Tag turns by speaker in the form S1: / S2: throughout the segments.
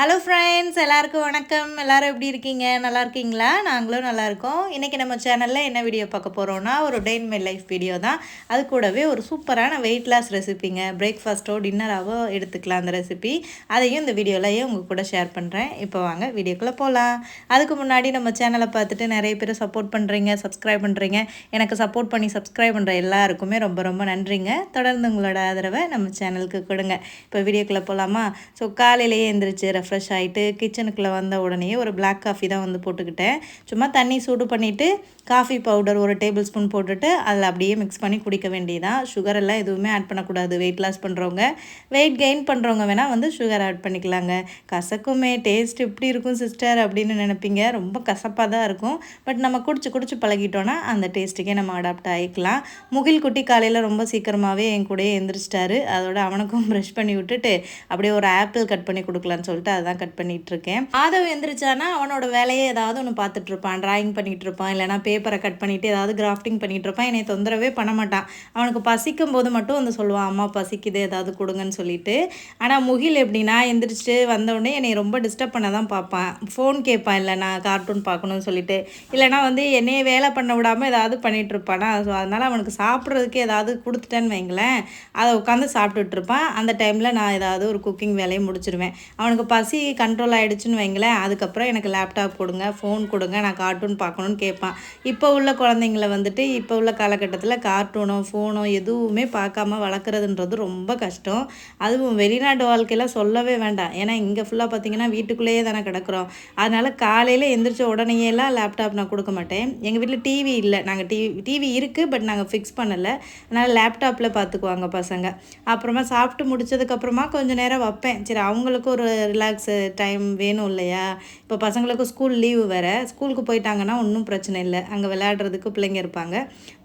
S1: Hello friends, எல்லாருக்கும் வணக்கம். எல்லாரும் எப்படி இருக்கீங்க? நல்லா இருக்கீங்களா? நாங்களும் நல்லா இருக்கோம். இன்றைக்கி நம்ம சேனலில் என்ன வீடியோ பார்க்க போகிறோன்னா, ஒரு டே இன் மை லைஃப் வீடியோ தான். அது கூடவே ஒரு சூப்பரான வெயிட் லாஸ் ரெசிபிங்க. பிரேக்ஃபாஸ்ட்டோ டின்னராகவோ எடுத்துக்கலாம் அந்த ரெசிபி. அதையும் இந்த வீடியோலையே உங்கள் கூட ஷேர் பண்ணுறேன். இப்போ வாங்க வீடியோக்குள்ளே போகலாம். அதுக்கு முன்னாடி நம்ம சேனலை பார்த்துட்டு நிறைய பேர் சப்போர்ட் பண்ணுறீங்க, சப்ஸ்கிரைப் பண்ணுறீங்க. எனக்கு சப்போர்ட் பண்ணி சப்ஸ்கிரைப் பண்ணுற எல்லாருக்குமே ரொம்ப ரொம்ப நன்றிங்க. தொடர்ந்து உங்களோட ஆதரவை நம்ம சேனலுக்கு கொடுங்க. இப்போ வீடியோக்குள்ளே போகலாமா? ஸோ காலையிலேயே எழுந்திரிச்சு ஃப்ரெஷ் ஆகிட்டு கிச்சனுக்குள்ளே வந்த உடனே ஒரு பிளாக் காஃபி தான் வந்து போட்டுக்கிட்டேன். சும்மா தண்ணி சூடு பண்ணிவிட்டு காஃபி பவுடர் ஒரு டேபிள் ஸ்பூன் போட்டுட்டு அதில் அப்படியே மிக்ஸ் பண்ணி குடிக்க வேண்டியதான். சுகர் எல்லாம் எதுவுமே ஆட் பண்ணக்கூடாது. வெயிட் லாஸ் பண்ணுறவங்க, வெயிட் கெயின் பண்ணுறவங்க வேணால் வந்து சுகர் ஆட் பண்ணிக்கலாங்க. கசக்குமே, டேஸ்ட் இப்படி இருக்கும் சிஸ்டர் அப்படின்னு நினைப்பீங்க. ரொம்ப கசப்பாக தான் இருக்கும். பட் நம்ம குடிச்சு பழகிட்டோன்னா அந்த டேஸ்ட்டுக்கே நம்ம அடாப்ட் ஆகிக்கலாம். முகில் குட்டி காலையில் ரொம்ப சீக்கிரமாகவே என் கூடயே எழுந்திரிச்சிட்டாரு. அதோட அவனுக்கும் ப்ரஷ் பண்ணி விட்டுட்டு அப்படியே ஒரு ஆப்பிள் கட் பண்ணி கொடுக்கலான்னு சொல்லிட்டு அதான் கட் பண்ணிகிட்ருக்கேன். ஆதவ் எந்திரிச்சானா அவனோட வேலையை ஏதாவது ஒன்று பார்த்துட்ருப்பான். ட்ராயிங் பண்ணிகிட்டு இருப்பான், இல்லைனா பேப்பரை கட் பண்ணிவிட்டு ஏதாவது கிராஃப்டிங் பண்ணிகிட்டு இருப்பான். என்னை தொந்தரவே பண்ண மாட்டான். அவனுக்கு பசிக்கும் போது மட்டும் வந்து சொல்லுவான், அம்மா பசிக்குது ஏதாவது கொடுங்கன்னு சொல்லிட்டு. ஆனால் முகில் எப்படின்னா எந்திரிச்சு வந்தவுடனே என்னை ரொம்ப டிஸ்டர்ப் பண்ண தான் பார்ப்பான். ஃபோன் கேட்பான், இல்லை நான் கார்ட்டூன் பார்க்கணும்னு சொல்லிட்டு. இல்லைனா வந்து என்னையே வேலை பண்ண விடாமல் ஏதாவது பண்ணிகிட்டு இருப்பானா. ஸோ அதனால் அவனுக்கு சாப்பிட்றதுக்கு ஏதாவது கொடுத்துட்டேன்னு வைங்களேன், அதை உட்காந்து சாப்பிட்டுட்டு இருப்பான். அந்த டைமில் நான் ஏதாவது ஒரு குக்கிங் வேலையை முடிச்சிடுவேன். அவனுக்கு பசி கண்ட்ரோல் ஆகிடுச்சுன்னு வைங்களேன், அதுக்கப்புறம் எனக்கு லேப்டாப் கொடுங்க, ஃபோன் கொடுங்க, நான் கார்ட்டூன் பார்க்கணுன்னு கேட்பான். இப்போ உள்ள குழந்தைங்கள வந்துட்டு இப்போ உள்ள காலகட்டத்தில் கார்ட்டூனோ ஃபோனோ எதுவுமே பார்க்காம வளர்க்குறதுன்றது ரொம்ப கஷ்டம். அதுவும் வெளிநாட்டு வாழ்க்கையில் சொல்லவே வேண்டாம். ஏன்னா இங்கே ஃபுல்லாக பார்த்திங்கன்னா வீட்டுக்குள்ளேயே தானே கிடக்குறோம். அதனால் காலையில் எந்திரிச்ச உடனேயெல்லாம் லேப்டாப் நான் கொடுக்க மாட்டேன். எங்கள் வீட்டில் டிவி இல்லை. நாங்கள் டிவி இருக்குது, பட் நாங்கள் ஃபிக்ஸ் பண்ணலை. அதனால் லேப்டாப்பில் பார்த்துக்குவாங்க பசங்க. அப்புறமா சாப்பிட்டு முடிச்சதுக்கப்புறமா கொஞ்சம் நேரம் வைப்பேன். சரி, அவங்களுக்கு ஒரு ரிலாக்ஸு டைம் வேணும் இல்லையா? இப்போ பசங்களுக்கு ஸ்கூல் லீவு வேறு. ஸ்கூலுக்கு போயிட்டாங்கன்னா ஒன்றும் பிரச்சனை இல்லை, அங்கே விளையாடுறதுக்கு பிள்ளைங்க இருப்பாங்க.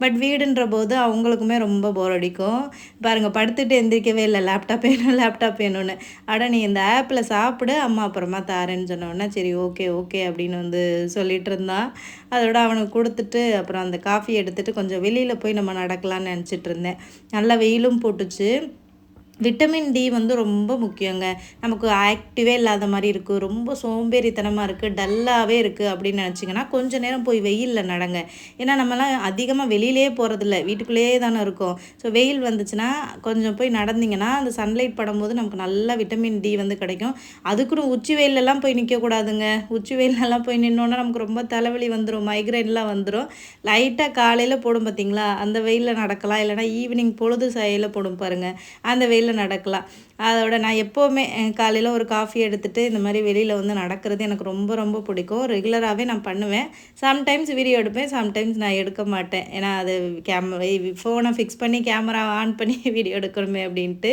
S1: பட் வீடுன்ற போது அவங்களுக்குமே ரொம்ப போர் அடிக்கும். பாருங்கள், படுத்துட்டு எந்திரிக்கவே இல்லை, லேப்டாப் வேணும்னு. அட நீ இந்த ஆப்பில் சாப்பிடு, அம்மா அப்புறமா தாரேன்னு சொன்னோன்னே சரி ஓகே அப்படின்னு வந்து சொல்லிகிட்டு இருந்தான். அதோட அவனுக்கு கொடுத்துட்டு அப்புறம் அந்த காஃபி எடுத்துகிட்டு கொஞ்சம் வெளியில் போய் நம்ம நடக்கலான்னு நினச்சிட்டு இருந்தேன். நல்லா வெயிலும் போட்டுச்சு. விட்டமின் டி வந்து ரொம்ப முக்கியங்க. நமக்கு ஆக்டிவே இல்லாத மாதிரி இருக்குது, ரொம்ப சோம்பேறித்தனமாக இருக்குது, டல்லாகவே இருக்குது அப்படின்னு நினச்சிங்கன்னா கொஞ்சம் நேரம் போய் வெயிலில் நடங்க. ஏன்னா நம்மலாம் அதிகமாக வெளியிலே போகிறதில்ல, வீட்டுக்குள்ளேயே தானே இருக்கோம். ஸோ வெயில் வந்துச்சுன்னா கொஞ்சம் போய் நடந்திங்கன்னா அந்த சன்லைட் படும்போது நமக்கு நல்லா விட்டமின் டி வந்து கிடைக்கும். அதுக்குன்னு உச்சி வெயிலெல்லாம் போய் நிற்கக்கூடாதுங்க. உச்சி வெயிலெல்லாம் போய் நின்னோன்னா நமக்கு ரொம்ப தலைவலி வந்துடும், மைக்ரைன்லாம் வந்துடும். லைட்டாக காலையில் போடும் பார்த்திங்களா, அந்த வெயிலில் நடக்கலாம். இல்லைனா ஈவினிங் பொழுது சாயையில் போடும் பாருங்கள், அந்த வெயிலில் நடக்கலாம். அதோட நான் எப்போவுமே காலையில் ஒரு காஃபி எடுத்துகிட்டு இந்த மாதிரி வெளியில் வந்து நடக்கிறது எனக்கு ரொம்ப ரொம்ப பிடிக்கும். ரெகுலராகவே நான் பண்ணுவேன். சம்டைம்ஸ் வீடியோ எடுப்பேன், சம்டைம்ஸ் நான் எடுக்க மாட்டேன். ஏன்னா அது ஃபோனை ஃபிக்ஸ் பண்ணி கேமரா ஆன் பண்ணி வீடியோ எடுக்கணுமே அப்படின்ட்டு.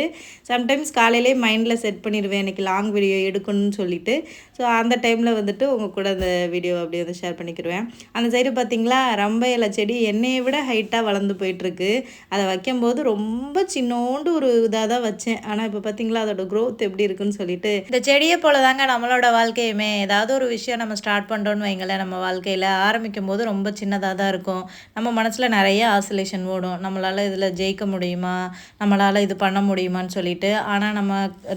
S1: சம்டைம்ஸ் காலையிலே மைண்டில் செட் பண்ணிடுவேன் இன்றைக்கி லாங் வீடியோ எடுக்கணும்னு சொல்லிட்டு. ஸோ அந்த டைமில் வந்துட்டு உங்கள் கூட அந்த வீடியோ அப்படியே வந்து ஷேர் பண்ணிக்கிடுவேன். அந்த சைடு பார்த்திங்களா, ரம்ப இலை செடி என்னையை விட ஹைட்டாக வளர்ந்து போயிட்டுருக்கு. அதை வைக்கும்போது ரொம்ப சின்னோண்டு ஒரு இதாக தான் வச்சேன். ஆனால் இப்போ பார்த்திங்களா அதோட க்ரோத் எப்படி இருக்குன்னு சொல்லிட்டு. இந்த செடியை போல தாங்க நம்மளோட வாழ்க்கையுமே. ஏதாவது ஒரு விஷயம் நம்ம ஸ்டார்ட் பண்ணுறோன்னு வைங்களேன், நம்ம வாழ்க்கையில் ஆரம்பிக்கும் போது ரொம்ப சின்னதாக தான் இருக்கும். நம்ம மனசில் நிறைய ஆசோலேஷன் ஓடும். நம்மளால் இதில் ஜெயிக்க முடியுமா, நம்மளால் இது பண்ண முடியுமான்னு சொல்லிட்டு. ஆனால் நம்ம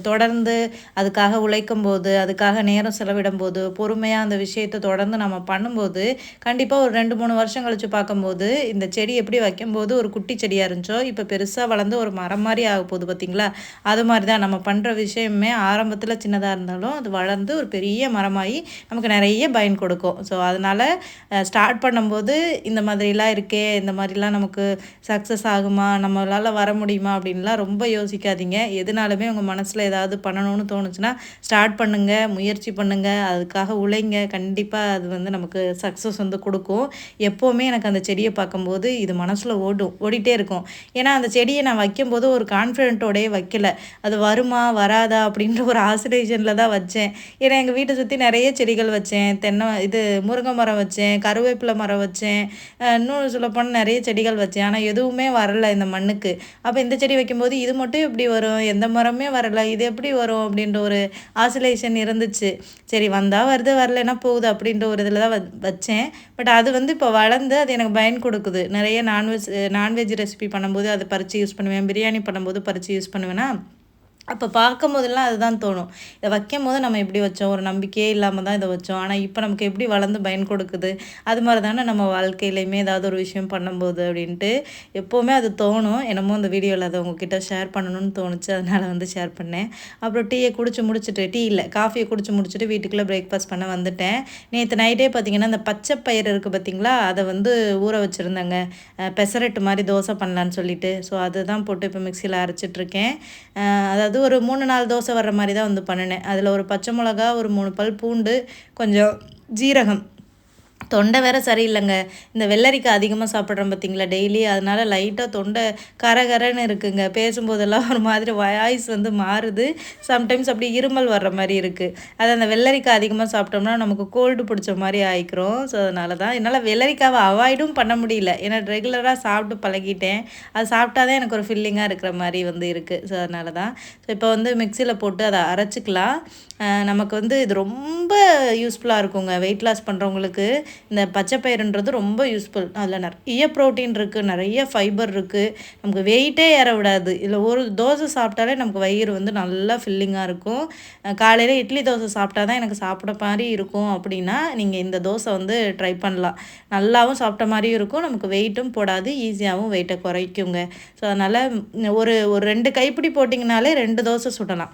S1: தொடர்ந்து அதுக்காக உழைக்கும் போது, அதுக்காக நேரம் செலவிடும் போது, பொறுமையாக அந்த விஷயத்தை தொடர்ந்து நம்ம பண்ணும்போது, கண்டிப்பாக ஒரு 2-3 வருஷம் கழித்து பார்க்கும்போது இந்த செடி எப்படி வைக்கும்போது ஒரு குட்டி செடியாக இருந்துச்சோ இப்போ பெருசாக வளர்ந்து ஒரு மரம் மாதிரி ஆக போகுது பார்த்திங்களா. அது மாதிரி தான் நம்ம பண்ணுற விஷயமே ஆரம்பத்தில் சின்னதாக இருந்தாலும் அது வளர்ந்து ஒரு பெரிய மரமாகி நமக்கு நிறைய பயன் கொடுக்கும். ஸோ அதனால் ஸ்டார்ட் பண்ணும்போது இந்த மாதிரிலாம் இருக்கே, இந்த மாதிரிலாம் நமக்கு சக்ஸஸ் ஆகுமா, நம்மளால் வர முடியுமா அப்படின்லாம் ரொம்ப யோசிக்காதீங்க. எதுனாலுமே உங்கள் மனசில் ஏதாவது பண்ணணும்னு தோணுச்சுன்னா ஸ்டார்ட் பண்ணுங்கள், முயற்சி பண்ணுங்கள், அதுக்காக உழைங்க. கண்டிப்பாக அது வந்து நமக்கு சக்ஸஸ் வந்து கொடுக்கும். எப்போவுமே எனக்கு அந்த செடியை பார்க்கும்போது இது மனசில் ஓடிட்டே இருக்கும். ஏன்னா அந்த செடியை நான் வைக்கும்போது ஒரு கான்ஃபிடென்ட்டோடையே வைக்கல. அது வருமா வராதா அப்படின்ற ஒரு ஆசிலேஷனில் தான் வச்சேன். ஏன்னா எங்கள் வீட்டை சுற்றி நிறைய செடிகள் வச்சேன். முருங்கை மரம் வச்சேன், கருவேப்பிலை மரம் வச்சேன், இன்னும் சொல்லப்போனால் நிறைய செடிகள் வச்சேன். ஆனால் எதுவுமே வரலை இந்த மண்ணுக்கு. அப்போ இந்த செடி வைக்கும்போது இது மட்டும் எப்படி வரும், எந்த மரமே வரலை, இது எப்படி வரும் அப்படின்ற ஒரு ஆசிலேஷன் இருந்துச்சு. சரி, வந்தால் வருது, வரலைன்னா போகுது அப்படின்ற ஒரு இதில் தான் வச்சேன். பட் அது வந்து இப்போ வளர்ந்து அது எனக்கு பயன் கொடுக்குது. நிறைய நான்வெஜ் ரெசிபி பண்ணும்போது அதை பறித்து யூஸ் பண்ணுவேன், பிரியாணி பண்ணும்போது பறித்து யூஸ் பண்ணுவேன்னா அப்போ பார்க்கும்போதெல்லாம் அதுதான் தோணும். இதை வைக்கும்போது நம்ம எப்படி வச்சோம், ஒரு நம்பிக்கையே இல்லாமல் தான் இதை வச்சோம். ஆனால் இப்போ நமக்கு எப்படி வளர்ந்து பயன் கொடுக்குது, அது மாதிரி தானே நம்ம வாழ்க்கையிலையுமே ஏதாவது ஒரு விஷயம் பண்ணும்போது அப்படின்ட்டு எப்போவுமே அது தோணும். என்னமோ அந்த வீடியோவில் அதை உங்ககிட்ட ஷேர் பண்ணணும்னு தோணுச்சு, அதனால் வந்து ஷேர் பண்ணேன். அப்புறம் டீயை குடிச்சு முடிச்சுட்டு, டீ இல்லை காஃபியை குடிச்சு முடிச்சுட்டு வீட்டுக்குள்ளே பிரேக்ஃபாஸ்ட் பண்ண வந்துட்டேன். நேற்று நைட்டே பார்த்திங்கன்னா அந்த பச்சை பயிறு இருக்குது பார்த்திங்களா, அதை வந்து ஊற வச்சுருந்தேங்க. பெசரட்டு மாதிரி தோசை பண்ணலான்னு சொல்லிட்டு. ஸோ அதுதான் போட்டு இப்போ மிக்சியில் அரைச்சிட்ருக்கேன். அதாவது ஒரு 3 4 தோசை வர்ற மாதிரி தான் வந்து பண்ணினேன். அதில் ஒரு பச்சை மிளகா, ஒரு 3 பல் பூண்டு, கொஞ்சம் ஜீரகம். தொண்டை வேறு சரியில்லைங்க. இந்த வெள்ளரிக்காய் அதிகமாக சாப்பிட்றோம் பார்த்திங்களா டெய்லி, அதனால் லைட்டாக தொண்டை கரகரன்னு இருக்குங்க. பேசும்போதெல்லாம் ஒரு மாதிரி வாய்ஸ் வந்து மாறுது. சம்டைம்ஸ் அப்படி இருமல் வர்ற மாதிரி இருக்குது. அது அந்த வெள்ளரிக்காய் அதிகமாக சாப்பிட்டோம்னா நமக்கு கோல்டு பிடிச்ச மாதிரி ஆயிக்கிறோம். ஸோ அதனால தான் என்னால் வெள்ளரிக்காவை அவாய்டும் பண்ண முடியல. ஏன்னா ரெகுலராக சாப்பிட்டு பழகிட்டேன். அது சாப்பிட்டா தான் எனக்கு ஒரு ஃபில்லிங்காக இருக்கிற மாதிரி வந்து இருக்குது. ஸோ அதனால தான். ஸோ இப்போ வந்து மிக்சியில் போட்டு அதை அரைச்சிக்கலாம். நமக்கு வந்து இது ரொம்ப யூஸ்ஃபுல்லாக இருக்குங்க. வெயிட் லாஸ் பண்ணுறவங்களுக்கு இந்த பச்சைப்பயிறுன்றது ரொம்ப யூஸ்ஃபுல். அதில் நிறைய ப்ரோட்டீன் இருக்குது, நிறைய ஃபைபர் இருக்குது. நமக்கு வெயிட்டே ஏற விடாது. இதில் ஒரு தோசை சாப்பிட்டாலே நமக்கு வயிறு வந்து நல்லா ஃபில்லிங்காக இருக்கும். காலையில் இட்லி தோசை சாப்பிட்டா தான் எனக்கு சாப்பிட மாதிரி இருக்கும் அப்படின்னா நீங்கள் இந்த தோசை வந்து ட்ரை பண்ணலாம். நல்லாவும் சாப்பிட்ட மாதிரியும் இருக்கும், நமக்கு வெயிட்டும் போடாது, ஈஸியாகவும் வெயிட்டை குறைக்குங்க. ஸோ அதனால் ஒரு ஒரு 2 கைப்பிடி போட்டிங்கனாலே 2 தோசை சுடலாம்.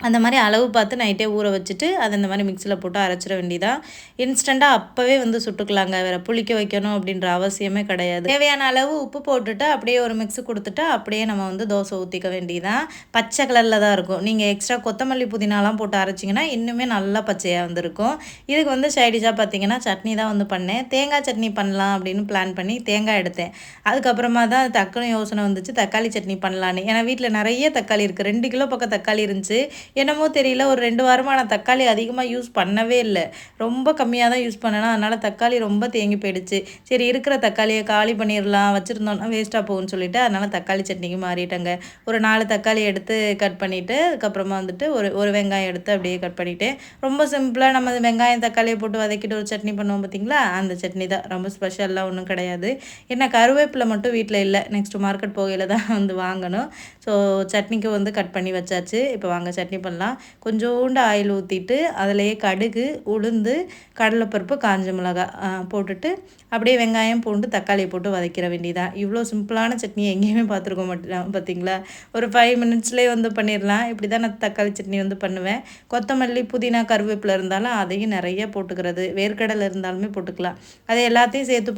S1: அந்த மாதிரி அளவு பார்த்து நைட்டே ஊற வச்சுட்டு அதை இந்த மாதிரி மிக்சியில் போட்டு அரைச்சிட வேண்டியதான். இன்ஸ்டண்ட்டாக அப்போவே வந்து சுட்டுக்கலாங்க. வேறு புளிக்க வைக்கணும் அப்படின்ற அவசியமே கிடையாது. தேவையான அளவு உப்பு போட்டுட்டு அப்படியே ஒரு மிக்ஸு கொடுத்துட்டு அப்படியே நம்ம வந்து தோசை ஊற்றிக்க வேண்டியதான். பச்சை கலரில் தான் இருக்கும். நீங்கள் எக்ஸ்ட்ரா கொத்தமல்லி புதினாலாம் போட்டு அரைச்சிங்கன்னா இன்னுமே நல்லா பச்சையாக வந்துருக்கும். இதுக்கு வந்து சைடிஷாக பார்த்தீங்கன்னா சட்னி தான் வந்து பண்ணேன். தேங்காய் சட்னி பண்ணலாம் அப்படின்னு பிளான் பண்ணி தேங்காய் எடுத்தேன். அதுக்கப்புறமா தான் டக்குனு யோசனை வந்துச்சு தக்காளி சட்னி பண்ணலான்னு. ஏன்னா வீட்டில் நிறைய தக்காளி இருக்குது. 2 கிலோ பக்கம் தக்காளி இருந்துச்சு. என்னமோ தெரியல, ஒரு 2 வாரமாக நான் தக்காளி அதிகமாக யூஸ் பண்ணவே இல்லை. ரொம்ப கம்மியாக தான் யூஸ் பண்ணேன்னா, அதனால் தக்காளி ரொம்ப தேங்கி போயிடுச்சு. சரி இருக்கிற தக்காளியை காலி பண்ணிடலாம், வச்சுருந்தோன்னா வேஸ்ட்டாக போகும்னு சொல்லிட்டு அதனால் தக்காளி சட்னிக்கு மாறிட்டேங்க. ஒரு 4 தக்காளி எடுத்து கட் பண்ணிவிட்டு அதுக்கப்புறமா வந்துட்டு ஒரு வெங்காயம் எடுத்து அப்படியே கட் பண்ணிவிட்டு, ரொம்ப சிம்பிளாக நம்ம வெங்காயம் தக்காளியை போட்டு வதக்கிட்டு ஒரு சட்னி பண்ணுவோம் பார்த்திங்களா, அந்த சட்னி தான். ரொம்ப ஸ்பெஷல்லாம் ஒன்றும் கிடையாது. ஏன்னா கருவேப்பிலை மட்டும் வீட்டில் இல்லை, நெக்ஸ்ட்டு மார்க்கெட் போகையில் தான் வந்து வாங்கணும். ஸோ சட்னிக்கு வந்து கட் பண்ணி வச்சாச்சு. இப்போ வாங்க சட்னி பண்ணலாம். கொஞ்சோண்டு ஆயில் ஊற்றிட்டு அதிலேயே கடுகு, உளுந்து, கடலைப்பருப்பு, காஞ்ச மிளகாய் போட்டுட்டு அப்படியே வெங்காயம், பூண்டு, தக்காளியை போட்டு வதக்கிற வேண்டியதான். இவ்வளோ சிம்பிளான சட்னி எங்கேயுமே பார்த்துருக்க மாட்டேன் பார்த்தீங்களா. ஒரு 5 மினிட்ஸ்லேயே வந்து பண்ணிடலாம். இப்படி தான் நான் தக்காளி சட்னி வந்து பண்ணுவேன். கொத்தமல்லி, புதினா, கருவேப்பிலை இருந்தாலும் அதையும் நிறைய போட்டுக்கிறது. வேர்க்கடலை இருந்தாலுமே போட்டுக்கலாம். அதை எல்லாத்தையும் சேர்த்து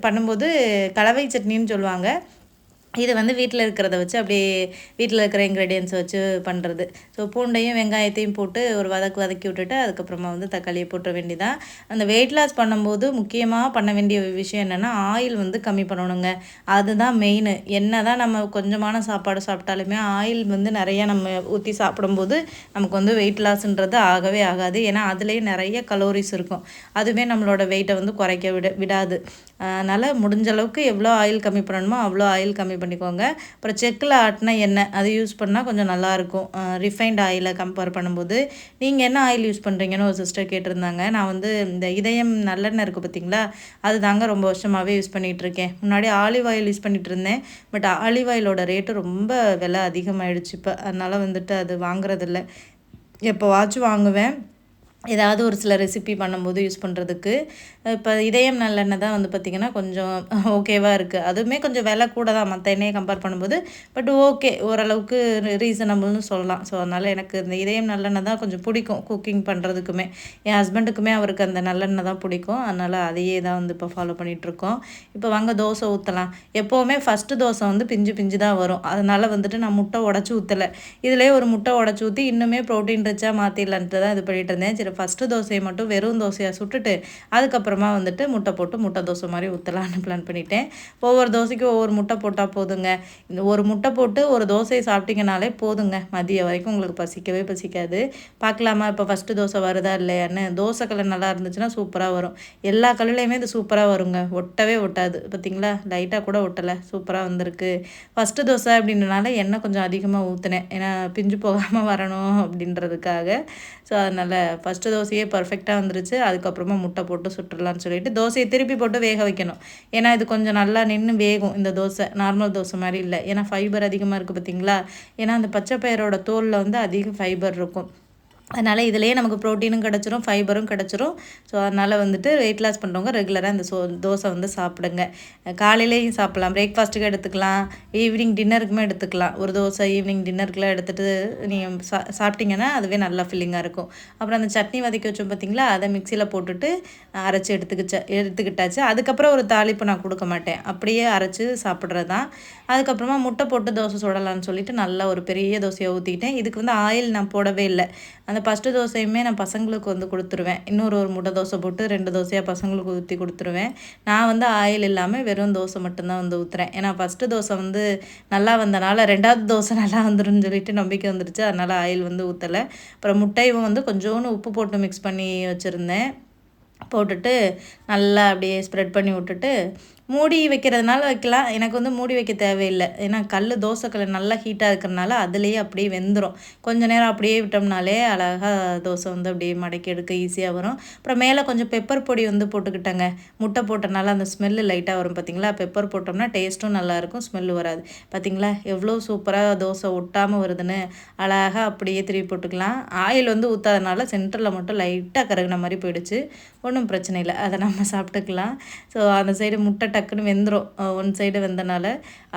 S1: பண்ணும்போது கலவை சட்னின்னு சொல்லுவாங்க. இது வந்து வீட்டில் இருக்கிறத வச்சு அப்படியே வீட்டில் இருக்கிற இன்க்ரீடியன்ஸ் வச்சு பண்ணுறது. ஸோ பூண்டையும் வெங்காயத்தையும் போட்டு ஒரு வதக்கி விட்டுட்டு அதுக்கப்புறமா வந்து தக்காளியை போட்டுற வேண்டியதான். அந்த வெயிட் லாஸ் பண்ணும்போது முக்கியமாக பண்ண வேண்டிய விஷயம் என்னென்னா ஆயில் வந்து கம்மி பண்ணணுங்க. அதுதான் மெயின். என்ன தான் நம்ம கொஞ்சமான சாப்பாடு சாப்பிட்டாலுமே ஆயில் வந்து நிறையா நம்ம ஊற்றி சாப்பிடும்போது நமக்கு வந்து வெயிட் லாஸ்ன்றது ஆகவே ஆகாது. ஏன்னா அதுலேயும் நிறைய கலோரிஸ் இருக்கும். அதுவே நம்மளோட வெயிட்டை வந்து குறைக்க விடாது. அதனால் முடிஞ்ச அளவுக்கு எவ்வளோ ஆயில் கம்மி பண்ணணுமோ அவ்வளோ ஆயில் கம்மி பண்ணிக்கோங்க. அப்புறம் செக்கில் ஆட்டின எண்ணெய் அது யூஸ் பண்ணால் கொஞ்சம் நல்லாயிருக்கும். ரிஃபைண்ட் ஆயிலை கம்பேர் பண்ணும்போது. நீங்கள் என்ன ஆயில் யூஸ் பண்ணுறீங்கன்னு ஒரு சிஸ்டர் கேட்டிருந்தாங்க. நான் வந்து இந்த இதயம் நல்லெண்ணெய் இருக்குது பார்த்திங்களா, அது தாங்க ரொம்ப வருஷமாகவே யூஸ் பண்ணிகிட்ருக்கேன். முன்னாடி ஆலிவ் ஆயில் யூஸ் பண்ணிகிட்டு இருந்தேன். பட் ஆலிவ் ஆயிலோட ரேட்டு ரொம்ப விலை அதிகமாகிடுச்சு இப்போ. அதனால் வந்துட்டு அது வாங்குறதில்ல. எப்போவாச்சும் வாங்குவேன், ஏதாவது ஒரு சில ரெசிபி பண்ணும்போது யூஸ் பண்ணுறதுக்கு. இப்போ இதயம் நல்லெண்ணெய் தான் வந்து பார்த்திங்கன்னா கொஞ்சம் ஓகேவாக இருக்குது. அதுவுமே கொஞ்சம் விலை கூட தான் மற்ற எண்ணெயை கம்பேர் பண்ணும்போது. பட் ஓகே, ஓரளவுக்கு ரீசனபிள்னு சொல்லலாம். ஸோ அதனால் எனக்கு இந்த இதயம் நல்லெண்ணெய் தான் கொஞ்சம் பிடிக்கும் குக்கிங் பண்ணுறதுக்குமே. என் ஹஸ்பண்டுக்குமே அவருக்கு அந்த நல்லெண்ணெய் தான் பிடிக்கும். அதனால் அதையே தான் வந்து இப்போ ஃபாலோ பண்ணிகிட்ருக்கோம். இப்போ வாங்க தோசை ஊற்றலாம். எப்போவுமே ஃபஸ்ட்டு தோசை வந்து பிஞ்சு தான் வரும். அதனால் வந்துட்டு நான் முட்டை உடச்சி ஊற்றலை. இதிலே ஒரு முட்டை உடச்சி ஊற்றி இன்னுமே ப்ரோட்டீன் ரிச்சாக மாற்றிடலான்ட்டு தான் இது பண்ணிகிட்டு இருந்தேன். சரி ஃபஸ்ட்டு தோசையை மட்டும் வெறும் தோசையாக சுட்டுட்டு அதுக்கப்புறமா வந்துட்டு முட்டை போட்டு முட்டை தோசை மாதிரி ஊற்றலான்னு பிளான் பண்ணிட்டேன். ஒவ்வொரு தோசைக்கும் ஒவ்வொரு முட்டை போட்டால் போதுங்க. இந்த ஒரு முட்டை போட்டு ஒரு தோசையை சாப்பிட்டிங்கனாலே போதுங்க. மதியம் வரைக்கும் உங்களுக்கு பசிக்கவே பசிக்காது. பார்க்கலாமா இப்போ ஃபஸ்ட்டு தோசை வருதா இல்லையான்னு. தோசை கலர் நல்லா இருந்துச்சுன்னா சூப்பராக வரும். எல்லா கலர்லேயுமே இது சூப்பராக வருங்க, ஒட்டவே ஒட்டாது. பார்த்திங்களா, லைட்டாக கூட ஒட்டலை, சூப்பராக வந்திருக்கு. ஃபஸ்ட்டு தோசை அப்படின்றனால எண்ணெய் கொஞ்சம் அதிகமாக ஊற்றினேன். ஏன்னா பிஞ்சு போகாமல் வரணும் அப்படின்றதுக்காக. ஸோ அதனால் ஃபஸ்ட்டு ஃபஸ்ட்டு தோசையே பர்ஃபெக்டாக வந்துருச்சு. அதுக்கப்புறமா முட்டை போட்டு சுட்டுடலான்னு சொல்லிட்டு தோசையை திருப்பி போட்டு வேக வைக்கணும். ஏன்னா இது கொஞ்சம் நல்லா நின்று வேகும் இந்த தோசை. நார்மல் தோசை மாதிரி இல்லை. ஏன்னா ஃபைபர் அதிகமாக இருக்குது பார்த்தீங்களா? ஏன்னா அந்த பச்சை பயிரோட தோலில் வந்து அதிக ஃபைபர் இருக்கும். அதனால் இதிலேயே நமக்கு ப்ரோட்டீனும் கிடச்சிரும், ஃபைபரும் கிடச்சிரும். ஸோ அதனால் வந்துட்டு வெயிட் லாஸ் பண்ணுறவங்க ரெகுலராக இந்த தோசை வந்து சாப்பிடுங்க. காலையிலேயும் சாப்பிட்லாம், பிரேக்ஃபாஸ்ட்டுக்கு எடுத்துக்கலாம், ஈவினிங் டின்னருக்குமே எடுத்துக்கலாம். ஒரு தோசை ஈவினிங் டின்னருக்குலாம் எடுத்துகிட்டு நீங்கள் சாப்பிட்டிங்கன்னா அதுவே நல்லா ஃபில்லிங்காக இருக்கும். அப்புறம் அந்த சட்னி வதக்கி வச்சோம் பார்த்திங்களா, அதை மிக்சியில் போட்டுட்டு அரைச்சி எடுத்துக்கிட்டாச்சு. அதுக்கப்புறம் ஒரு தாளிப்பு நான் கொடுக்க மாட்டேன், அப்படியே அரைச்சி சாப்பிட்றது தான். அதுக்கப்புறமா முட்டை போட்டு தோசை சுடலான்னு சொல்லிட்டு நல்லா ஒரு பெரிய தோசையை ஊற்றிக்கிட்டேன். இதுக்கு வந்து ஆயில் நான் போடவே இல்லை. அந்த ஃபஸ்ட்டு தோசையுமே நான் பசங்களுக்கு வந்து கொடுத்துருவேன். ஒரு முட்டை தோசை போட்டு 2 தோசையாக பசங்களுக்கு ஊற்றி கொடுத்துருவேன். நான் வந்து ஆயில் இல்லாமல் வெறும் தோசை மட்டும்தான் வந்து ஊற்றுறேன். ஏன்னா ஃபஸ்ட்டு தோசை வந்து நல்லா வந்தனால 2வது தோசை நல்லா வந்துடும்னு சொல்லிட்டு நம்பிக்கை வந்துருச்சு. அதனால் ஆயில் வந்து ஊற்றலை. அப்புறம் முட்டையும் வந்து கொஞ்சோண்டு உப்பு போட்டு மிக்ஸ் பண்ணி வச்சுருந்தேன். போட்டுட்டு நல்லா அப்படியே ஸ்ப்ரெட் பண்ணி விட்டுட்டு மூடி வைக்கிறதுனால வைக்கலாம். எனக்கு வந்து மூடி வைக்க தேவையில்லை. ஏன்னா தோசை நல்லா ஹீட்டாக இருக்கிறனால அதுலேயே அப்படியே வெந்துடும். கொஞ்சம் நேரம் அப்படியே விட்டோம்னாலே அழகாக தோசை வந்து அப்படியே மடக்கி எடுக்க ஈஸியாக வரும். அப்புறம் மேலே கொஞ்சம் பெப்பர் பொடி வந்து போட்டுக்கிட்டேங்க. முட்டை போட்டனால அந்த ஸ்மெல்லு லைட்டாக வரும் பார்த்திங்களா? பெப்பர் போட்டோம்னா டேஸ்ட்டும் நல்லாயிருக்கும், ஸ்மெல்லு வராது. பார்த்திங்களா எவ்வளோ சூப்பராக தோசை ஒட்டாமல் வருதுன்னு? அழகாக அப்படியே திருப்பி போட்டுக்கலாம். ஆயில் வந்து ஊற்றாதனால சென்டரில் மட்டும் லைட்டாக கருகின மாதிரி போயிடுச்சு. ஒன்றும் பிரச்சனை இல்லை, அதை நம்ம சாப்பிட்டுக்கலாம். ஸோ அந்த சைடு முட்டை டக்குன்னு வெந்துடும். ஒன் சைடு வெந்தனால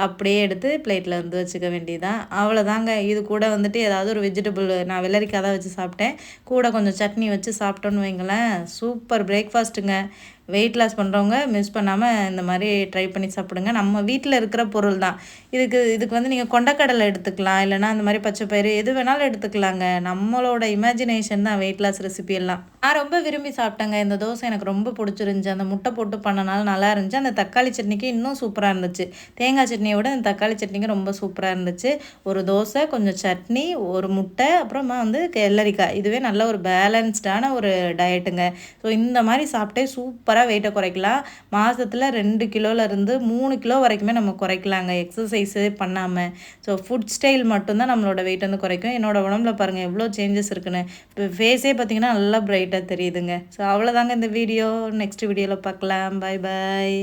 S1: அப்படியே எடுத்து பிளேட்டில் வந்து வச்சுக்க வேண்டியதான். அவ்வளோதாங்க. இது கூட வந்துட்டு ஏதாவது ஒரு வெஜிடபிள், நான் வெள்ளரிக்காய் தான் வச்சு சாப்பிட்டேன். கூட கொஞ்சம் சட்னி வச்சு சாப்பிட்டோன்னு வைங்களேன், சூப்பர் பிரேக்ஃபாஸ்ட்டுங்க. வெயிட் லாஸ் பண்ணுறவங்க மிஸ் பண்ணாமல் இந்த மாதிரி ட்ரை பண்ணி சாப்பிடுங்க. நம்ம வீட்டில் இருக்கிற பொருள் தான். இதுக்கு வந்து நீங்கள் கொண்டக்கடலை எடுத்துக்கலாம், இல்லைனா அந்த மாதிரி பச்சை பயிறு எது வேணாலும் எடுத்துக்கலாங்க. நம்மளோட இமேஜினேஷன் தான் வெயிட் லாஸ் ரெசிபி எல்லாம். நான் ரொம்ப விரும்பி சாப்பிட்டேங்க. இந்த தோசை எனக்கு ரொம்ப பிடிச்சிருந்துச்சி. அந்த முட்டை போட்டு பண்ணனால நல்லா இருந்துச்சு. அந்த தக்காளி சட்னிக்கு இன்னும் சூப்பராக இருந்துச்சு. தேங்காய் சட்னியை விட அந்த தக்காளி சட்னிக்கு ரொம்ப சூப்பராக இருந்துச்சு. ஒரு தோசை, கொஞ்சம் சட்னி, ஒரு முட்டை, அப்புறமா வந்து வெள்ளரிக்காய். இதுவே நல்ல ஒரு பேலன்ஸ்டான ஒரு டயட்டுங்க. ஸோ இந்த மாதிரி சாப்பிட்டே சூப்பராக வெயிட்டை குறைக்கலாம். மாதத்தில் 2 கிலோலேருந்து 3 கிலோ வரைக்குமே நம்ம குறைக்கலாங்க, எக்ஸசைஸு பண்ணாமல். ஸோ ஃபுட் ஸ்டைல் மட்டும்தான் நம்மளோட வெயிட் வந்து குறைக்கும். என்னோடய உடம்புல பாருங்கள் எவ்வளோ சேஞ்சஸ் இருக்குன்னு. இப்போ ஃபேஸே பார்த்திங்கன்னா நல்லா பிரைட்டாக தெரியுதுங்க. ஸோ அவ்வளோதாங்க இந்த வீடியோ. நெக்ஸ்ட் வீடியோவில் பார்க்கலாம். பாய் பாய்.